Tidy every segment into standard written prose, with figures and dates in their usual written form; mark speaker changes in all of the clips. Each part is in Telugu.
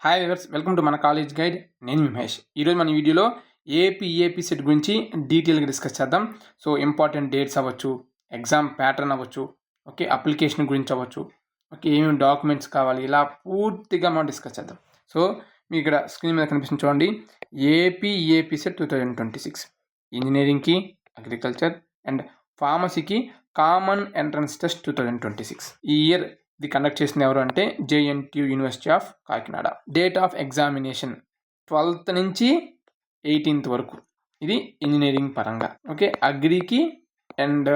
Speaker 1: హాయ్ వ్యూవర్స్, వెల్కమ్ టు మన కాలేజ్ గైడ్. నేను మీ మహేష్. ఈరోజు మన వీడియోలో ఏపీ సెట్ గురించి డీటెయిల్గా డిస్కస్ చేద్దాం. సో ఇంపార్టెంట్ డేట్స్ అవ్వచ్చు, ఎగ్జామ్ ప్యాటర్న్ అవ్వచ్చు, ఓకే, అప్లికేషన్ గురించి అవ్వచ్చు, ఓకే, ఏమేమి డాక్యుమెంట్స్ కావాలి, ఇలా పూర్తిగా మనం డిస్కస్ చేద్దాం. సో మీకు ఇక్కడ స్క్రీన్ మీద కనిపిస్తుంది చూడండి, ఏపీ సెట్ 2026 ఇంజనీరింగ్కి, అగ్రికల్చర్ అండ్ ఫార్మసీకి కామన్ ఎంట్రన్స్ టెస్ట్ 2026. ఈ ఇయర్ ఇది కండక్ట్ చేసింది ఎవరు అంటే JNTU university of Kakinada. Date of examination 12th నుంచి 18th వరకు. ఇది ఇంజనీరింగ్ పరంగా. ఓకే, అగ్రికి అండ్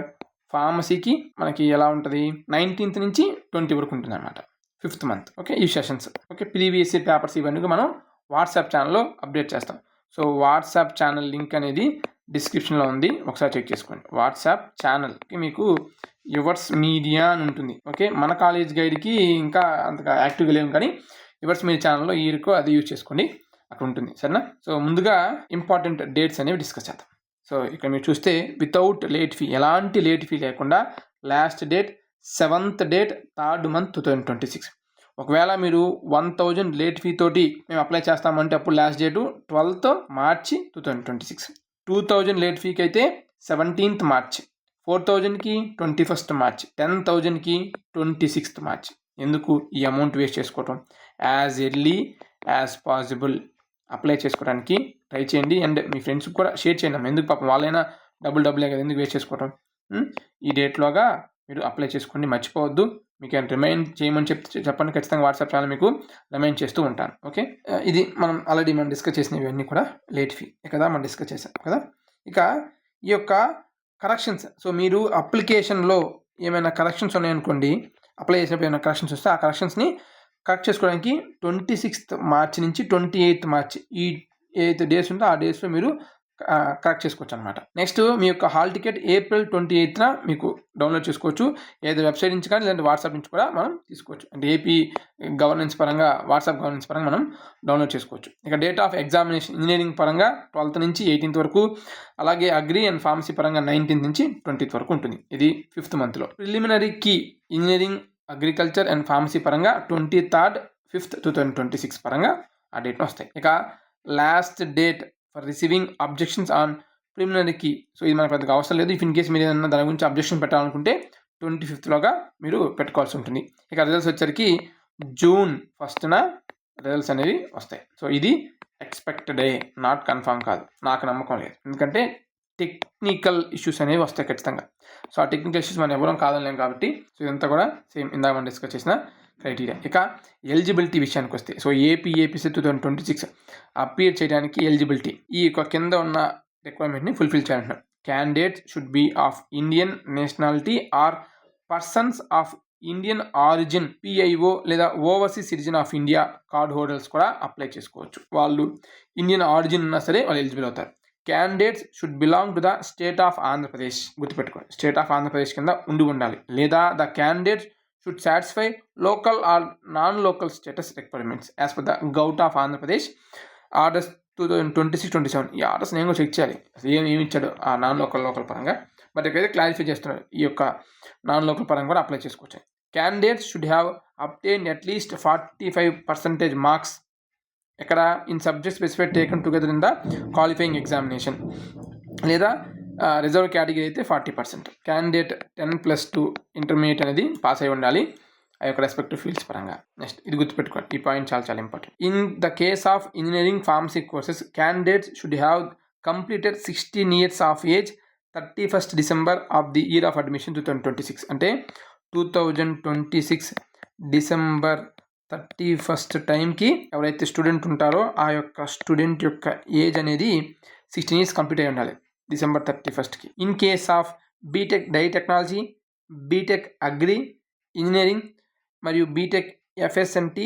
Speaker 1: ఫార్మసీకి మనకి ఎలా ఉంటుంది, 19th నుంచి 20 వరకు ఉంటుంది అనమాట, 5th month. ఓకే, ఈ సెషన్స్. ఓకే, ప్రీవియస్ పేపర్స్ ఇవన్నీ మనం వాట్సాప్ ఛానల్లో అప్డేట్ చేస్తాం. సో వాట్సాప్ ఛానల్ లింక్ అనేది డిస్క్రిప్షన్లో ఉంది, ఒకసారి చెక్ చేసుకోండి. వాట్సాప్ ఛానల్కి మీకు యువర్స్ మీడియా అని ఉంటుంది. ఓకే, మన కాలేజ్ గైడ్కి ఇంకా అంతగా యాక్టివ్గా లేవు, కానీ యువర్స్ మీడియా ఛానల్లో ఈ ఇయర్కు అది యూజ్ చేసుకోండి, అక్కడ ఉంటుంది. సరేనా? సో ముందుగా ఇంపార్టెంట్ డేట్స్ అనేవి డిస్కస్ చేద్దాం. సో ఇక్కడ మీరు చూస్తే వితౌట్ లేట్ ఫీ, ఎలాంటి లేట్ ఫీ లేకుండా last date 7th date 3rd month 2026. ఒకవేళ మీరు 1000 లేట్ ఫీ తోటి మేము అప్లై చేస్తామంటే అప్పుడు last date 12th March 2026. 2000 late ఫీకి అయితే 17th March, 4000కి 21st March, 10,000కి 26th March. ఎందుకు ఈ అమౌంట్ వేస్ట్ చేసుకోవటం? As early as possible apply చేసుకోవడానికి ట్రై చేయండి, అండ్ మీ ఫ్రెండ్స్కి కూడా షేర్ చేయండి. ఎందుకు పాపం వాళ్ళైనా డబ్బులే కదా, ఎందుకు వేస్ట్ చేసుకోవటం? ఈ డేట్లోగా మీరు అప్లై చేసుకోండి, మర్చిపోవద్దు. మీకు రిమైండ్ చేయమని చెప్పండి, ఖచ్చితంగా వాట్సాప్ ఛానల్ మీకు రిమైండ్ చేస్తూ ఉంటాను. ఓకే, ఇది మనం డిస్కస్ చేసిన ఇవన్నీ కూడా లేట్ ఫీ కదా, మనం డిస్కస్ చేసాం కదా. ఇక ఈ యొక్క కరెక్షన్స్, సో మీరు అప్లికేషన్లో ఏమైనా కరెక్షన్స్ ఉన్నాయనుకోండి, అప్లై చేసినప్పుడు ఏమైనా కరెక్షన్స్ వస్తే ఆ కరెక్షన్స్ని కరెక్ట్ చేసుకోవడానికి 26th March నుంచి 28th March ఈ ఏదైతే డేస్ ఉందో ఆ డేస్లో మీరు కరెక్ట్ చేసుకోవచ్చు అనమాట. నెక్స్ట్ మీ యొక్క హాల్ టికెట్ April 28th మీకు డౌన్లోడ్ చేసుకోవచ్చు, ఏదో వెబ్సైట్ నుంచి కానీ లేదంటే వాట్సాప్ నుంచి కూడా మనం తీసుకోవచ్చు. అంటే ఏపీ గవర్నెన్స్ పరంగా, వాట్సాప్ గవర్నెన్స్ పరంగా మనం డౌన్లోడ్ చేసుకోవచ్చు. ఇక డేట్ ఆఫ్ ఎగ్జామినేషన్ ఇంజనీరింగ్ పరంగా 12th నుంచి 18th వరకు, అలాగే అగ్రి అండ్ ఫార్మసీ పరంగా 19th నుంచి 20th వరకు ఉంటుంది. ఇది 5th month. Preliminary key engineering, agriculture and pharmacy పరంగా 23rd 5th 2026 పరంగా ఆ డేట్లో వస్తాయి. ఇక last date for receiving objections on preliminary key, so ఇది మనకు పెద్దగా అవసరం లేదు. ఇఫ్ ఇన్ కేస్ మీరు ఏదైనా దాని గురించి అబ్జెక్షన్ పెట్టాలనుకుంటే 25th మీరు పెట్టుకోవాల్సి ఉంటుంది. ఇక రిజల్ట్స్ వచ్చరికి June 1st రిజల్ట్స్ అనేవి వస్తాయి. సో ఇది ఎక్స్పెక్టెడే, నాట్ కన్ఫర్మ్ కాదు, నాకు నమ్మకం లేదు, ఎందుకంటే టెక్నికల్ ఇష్యూస్ అనేవి వస్తాయి ఖచ్చితంగా. సో ఆ టెక్నికల్ ఇష్యూస్ మనం ఎవరం కాదలేం కాబట్టి, సో ఇదంతా కూడా సేమ్ ఇందాక మనం డిస్కస్ చేసిన క్రైటీరియా. ఇక ఎలిజిబిలిటీ విషయానికి వస్తే, సో ఏపీసెట్ 2026 అపీర్ చేయడానికి ఎలిజిబిలిటీ ఈ యొక్క కింద ఉన్న రిక్వైర్మెంట్ని fulfil చేయాలంటున్నాం. Candidates should be of Indian nationality or persons of Indian origin, PIO లేదా overseas citizen of India card holders కూడా అప్లై చేసుకోవచ్చు. వాళ్ళు ఇండియన్ ఆరిజిన్ ఉన్నా సరే వాళ్ళు ఎలిజిబుల్ అవుతారు. Candidates should belong to the state of Andhra Pradesh, గుర్తుపెట్టుకోండి, స్టేట్ ఆఫ్ ఆంధ్రప్రదేశ్ కింద ఉండాలి, లేదా the candidates should satisfy local or non-local status requirements as per the Govt of Andhra Pradesh Orders 2026-27. ఈ ఆర్డర్స్ నేను చెక్ చేయాలి, ఏమి ఇచ్చాడు ఆ లోకల్ పరంగా, బట్ ఇక్కడైతే క్లారిఫై చేస్తున్నారు. ఈ యొక్క నాన్ లోకల్ పరంగా కూడా అప్లై చేసుకోవచ్చు. Candidates should have obtain at least 45% marks ఎక్కడ in subject specified taken together in the qualifying examination, లేదా రిజర్వ్ కేటగిరీ అయితే 40%. క్యాండిడేట్ 10+2 ఇంటర్మీడియట్ అనేది పాస్ అయి ఉండాలి ఆ యొక్క రెస్పెక్టివ్ ఫీల్డ్స్ పరంగా. నెక్స్ట్ ఇది గుర్తుపెట్టుకోండి, ఈ పాయింట్ చాలా important. In the case of engineering pharmacy courses, candidates should have completed 16 years of age 31st December of the year of admission 2026. అంటే 2026 December 31st టైంకి ఎవరైతే స్టూడెంట్ ఉంటారో ఆ యొక్క స్టూడెంట్ యొక్క ఏజ్ అనేది 16 years కంప్లీట్ అయి ఉండాలి December 31st. In case of BTech dairy technology, BTech agri engineering మరియు BTech FSMT,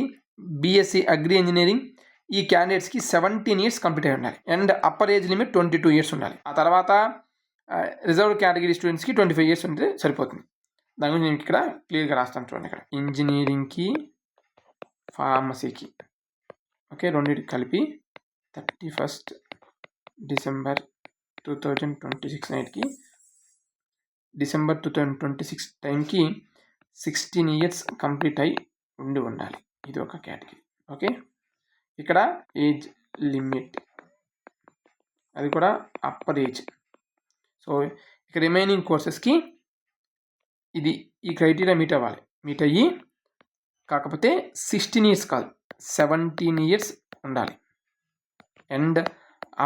Speaker 1: BSc agri engineering, ఈ క్యాండిడేట్స్కి 17 years కంప్లీట్ అయి ఉండాలి, and upper age limit 22 years ఉండాలి. ఆ తర్వాత రిజర్వ్ కేటగిరీ స్టూడెంట్స్కి 25 years ఉంటే సరిపోతుంది. దాని గురించి నేను ఇక్కడ క్లియర్గా రాస్తాను చూడండి. ఇక్కడ ఇంజనీరింగ్కి, ఫార్మసీకి, ఓకే, రెండింటికి కలిపి 31st December 2026 నైట్కి, December 2026 టైంకి 16 years కంప్లీట్ అయి ఉండాలి. ఇది ఒక కేటగిరీ. ఓకే, ఇక్కడ ఏజ్ లిమిట్ అది కూడా అప్పర్ ఏజ్. సో ఇక రిమైనింగ్ కోర్సెస్కి ఈ క్రైటీరియా మీట్ అవ్వాలి. మీట్ అయ్యి కాకపోతే 16 ఇయర్స్ కాదు 17 ఇయర్స్ ఉండాలి. అండ్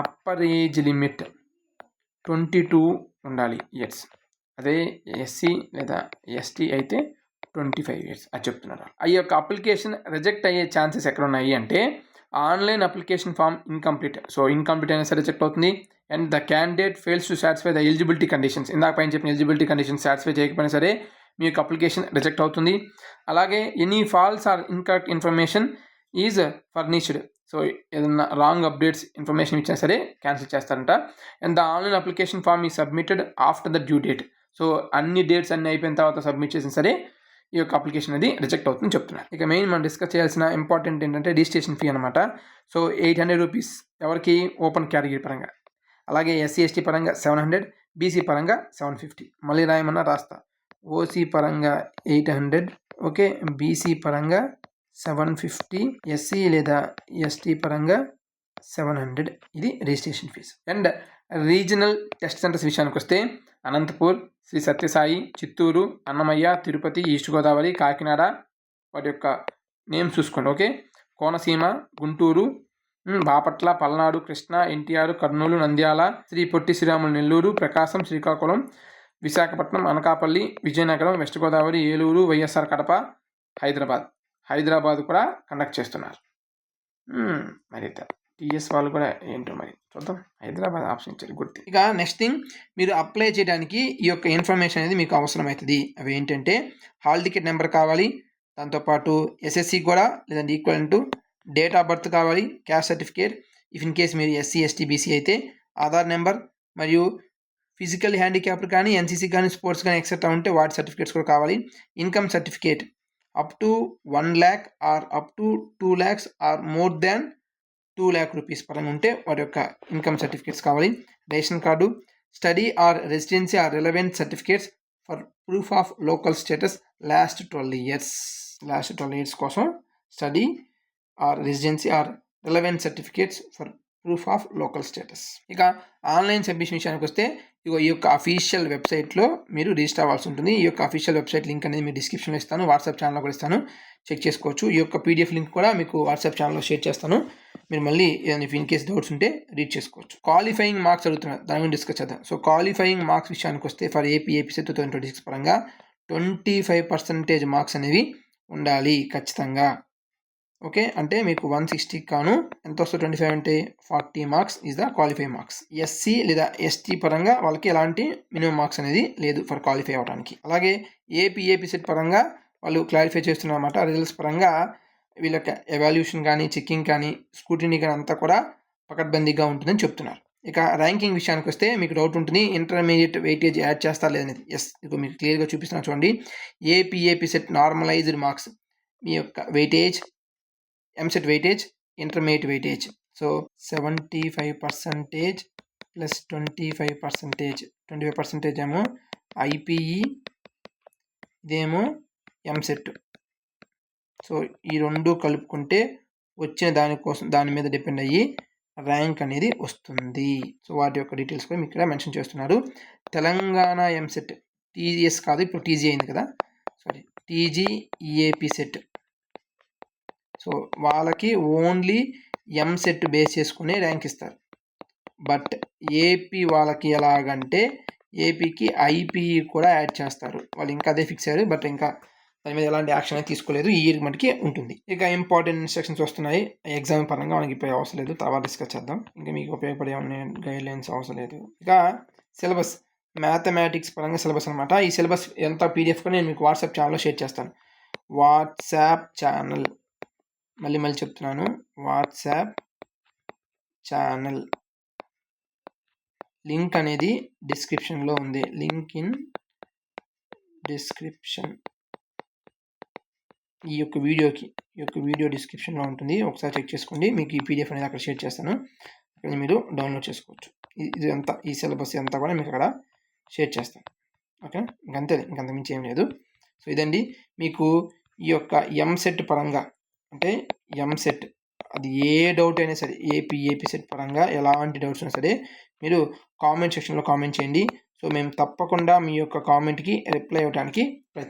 Speaker 1: అప్పర్ ఏజ్ లిమిట్ 22 ఉండాలి ఇయర్స్. అదే ఎస్సీ లేదా ఎస్టీ అయితే 25 ఇయర్స్ అది చెప్తున్నారు. ఈ యొక్క అప్లికేషన్ రిజెక్ట్ అయ్యే ఛాన్సెస్ ఎక్కడ ఉన్నాయి అంటే online application form incomplete. So incomplete అయినా సరే రిజెక్ట్ అవుతుంది. And the candidate fails to satisfy the eligibility conditions. ఇందాక పైన చెప్పిన ఎలిజిబిలిటీ కండిషన్స్ సాటిస్ఫై చేయకపోయినా సరే మీ యొక్క అప్లికేషన్ రిజెక్ట్ అవుతుంది. అలాగే any false or incorrect information is furnished. So ఏదన్నా రాంగ్ అప్డేట్స్ ఇన్ఫర్మేషన్ ఇచ్చినా సరే క్యాన్సిల్ చేస్తారంట. And the online application form ఈ submitted after the due date. So అన్ని డేట్స్ అన్నీ అయిపోయిన తర్వాత సబ్మిట్ చేసిన సరే ఈ యొక్క అప్లికేషన్ అనేది రిజెక్ట్ అవుతుందని చెప్తున్నారు. ఇక మెయిన్ మనం డిస్కస్ చేయాల్సిన ఇంపార్టెంట్ ఏంటంటే రిజిస్ట్రేషన్ ఫీ అనమాట. సో 800 రూపీస్ ఎవరికి ఓపెన్ కేటగిరీ పరంగా, అలాగే ఎస్సీ ఎస్టీ పరంగా 700, బీసీ పరంగా 750. మళ్ళీ రాయమన్నా రాస్తా. ఓసీ పరంగా 800, ఓకే, బీసీ పరంగా 750, ఎస్సీ లేదా ఎస్టీ పరంగా 700. ఇది registration fee. And regional test centres విషయానికి వస్తే అనంతపూర్, శ్రీ సత్యసాయి, చిత్తూరు, అన్నమయ్య, తిరుపతి, ఈస్ట్ గోదావరి, కాకినాడ వాటి యొక్క నేమ్స్ చూసుకోండి. ఓకే, కోనసీమ, గుంటూరు, బాపట్ల, పల్నాడు, కృష్ణా, ఎన్టీఆర్, కర్నూలు, నంద్యాల, శ్రీ పొట్టి శ్రీరాములు, నెల్లూరు, ప్రకాశం, శ్రీకాకుళం, విశాఖపట్నం, అనకాపల్లి, విజయనగరం, వెస్ట్ గోదావరి, ఏలూరు, వైఎస్ఆర్ కడప, హైదరాబాద్ కూడా కండక్ట్ చేస్తున్నారు. మరి టీఎస్ వాళ్ళు కూడా ఏంటో మరి చూద్దాం. హైదరాబాద్ ఆప్షన్ ఇచ్చారు గుర్తు. ఇక నెక్స్ట్ థింగ్, మీరు అప్లై చేయడానికి ఈ యొక్క ఇన్ఫర్మేషన్ అనేది మీకు అవసరమవుతుంది. అవి ఏంటంటే హాల్ టికెట్ నెంబర్ కావాలి, దాంతోపాటు ఎస్ఎస్సి కూడా లేదంటే equal to date of birth కావాలి, caste certificate if in case మీరు ఎస్సీ ఎస్టీ బీసీ అయితే, ఆధార్ నెంబర్, మరియు ఫిజికల్ హ్యాండిక్యాప్డ్ కానీ ఎన్సీసీ కానీ స్పోర్ట్స్ కానీ ఎక్సెట్రా ఉంటే వాటి సర్టిఫికేట్స్ కూడా కావాలి. Income certificate up to 1 lakh or up to 2 lakhs or more than 2 lakh rupees పరంగా ఉంటే వాటి యొక్క ఇన్కమ్ సర్టిఫికేట్స్ కావాలి. Ration card, study or residency or relevant certificates for proof of local status last 12 years కోసం study or residency or relevant certificates for proof of local status. ఇక ఆన్లైన్ సబ్మిషన్ విషయానికి వస్తే ఈ యొక్క అఫీషియల్ వెబ్సైట్లో మీరు రిజిస్టర్ అవ్వాల్సి ఉంటుంది. ఈ యొక్క అఫీషియల్ వెబ్సైట్ లింక్ అనేది మీరు డిస్క్రిప్షన్లో ఇస్తాను, వాట్సాప్ ఛానల్లో కూడా ఇస్తాను, చెక్ చేసుకోవచ్చు. ఈ యొక్క పీడిఎఫ్ లింక్ కూడా మీకు వాట్సాప్ ఛానల్లో షేర్ చేస్తాను. మీరు మళ్ళీ ఇన్ కేస్ డౌట్స్ ఉంటే రీడ్ చేసుకోవచ్చు. క్వాలిఫైయింగ్ మార్క్స్ అడుగుతున్నారు, దాని గురించి డిస్కస్ చేద్దాం. సో క్వాలిఫైయింగ్ మార్క్స్ విషయానికి వస్తే ఫర్ ఏపీసెట్ 2026 పరంగా 25% మార్క్స్ అనేవి ఉండాలి ఖచ్చితంగా. ఓకే, అంటే మీకు 160 కాను ఎంత వస్తుంది 25 అంటే 40 marks is the qualify marks. SC లేదా ఎస్టీ పరంగా వాళ్ళకి ఎలాంటి మినిమం మార్క్స్ అనేది లేదు ఫర్ క్వాలిఫై అవ్వడానికి. అలాగే ఏపీసెట్ పరంగా వాళ్ళు క్లారిఫై చేస్తున్నారన్నమాట. రిజల్ట్స్ పరంగా వీళ్ళకి ఎవాల్యూషన్ కానీ చెక్కింగ్ కానీ స్క్రూటినీ కానీ అంతా కూడా పకడ్బందీగా ఉంటుందని చెప్తున్నారు. ఇక ర్యాంకింగ్ విషయానికి వస్తే మీకు డౌట్ ఉంటుంది, ఇంటర్మీడియట్ వెయిటేజ్ యాడ్ చేస్తారు లేదనేది. ఎస్, ఇక మీకు క్లియర్గా చూపిస్తున్నాను చూడండి. ఏపీసెట్ నార్మలైజ్డ్ మార్క్స్ మీ యొక్క weightage, EAMCET weightage, intermediate weightage. So 75% plus 25% ఏమో ఐపీఈ, ఇదేమో ఎంసెట్. సో ఈ రెండు కలుపుకుంటే వచ్చిన దాని మీద డిపెండ్ అయ్యి ర్యాంక్ అనేది వస్తుంది. సో వాటి యొక్క డీటెయిల్స్ కూడా మీకు ఇక్కడ మెన్షన్ చేస్తున్నారు. తెలంగాణ ఎంసెట్ టీజీఎస్ కాదు, ఇప్పుడు టీజీ అయింది కదా, సారీ టీజీఈఏపీ సెట్. సో వాళ్ళకి ఓన్లీ ఎంసెట్ బేస్ చేసుకునే ర్యాంక్ ఇస్తారు. బట్ ఏపీ వాళ్ళకి ఎలాగంటే ఏపీకి ఐపీఈ కూడా యాడ్ చేస్తారు. వాళ్ళు ఇంకా అదే ఫిక్స్ అయ్యారు, బట్ ఇంకా దాని మీద ఎలాంటి యాక్షన్ అయితే తీసుకోలేదు. ఈ ఇయర్ మనకి ఉంటుంది. ఇక ఇంపార్టెంట్ ఇన్స్ట్రక్షన్స్ వస్తున్నాయి. ఎగ్జామ్ పరంగా మనకి ఇప్పుడు అవసరం లేదు, తర్వాత డిస్కస్ చేద్దాం. ఇంకా మీకు ఉపయోగపడే గైడ్ లైన్స్ అవసరం లేదు. ఇక సిలబస్, మ్యాథమెటిక్స్ పరంగా సిలబస్ అనమాట. ఈ సిలబస్ ఎంత పీడిఎఫ్ కూడా నేను మీకు వాట్సాప్ ఛానల్లో షేర్ చేస్తాను. వాట్సాప్ ఛానల్, మళ్ళీ చెప్తున్నాను, వాట్సాప్ ఛానల్ లింక్ అనేది డిస్క్రిప్షన్లో ఉంది. Link in description. ఈ యొక్క వీడియో డిస్క్రిప్షన్లో ఉంటుంది, ఒకసారి చెక్ చేసుకోండి. మీకు ఈ పీడిఎఫ్ అనేది అక్కడ షేర్ చేస్తాను, అక్కడ మీరు డౌన్లోడ్ చేసుకోవచ్చు. ఇది అంతా, ఈ సిలబస్ అంతా కూడా మీకు అక్కడ షేర్ చేస్తాను. ఓకే, ఇంకంతే, ఇంకంత మించి ఏం లేదు. సో ఇదండి మీకు ఈ యొక్క ఎంసెట్ పరంగా, అంటే ఎంసెట్ అది ఏ డౌట్ అయినా సరే ఏపీ సెట్ పరంగా ఎలాంటి డౌట్స్ అయినా సరే మీరు కామెంట్ సెక్షన్లో కామెంట్ చేయండి. సో మేము తప్పకుండా మీ యొక్క కామెంట్కి రిప్లై ఇవ్వడానికి ప్రయత్నం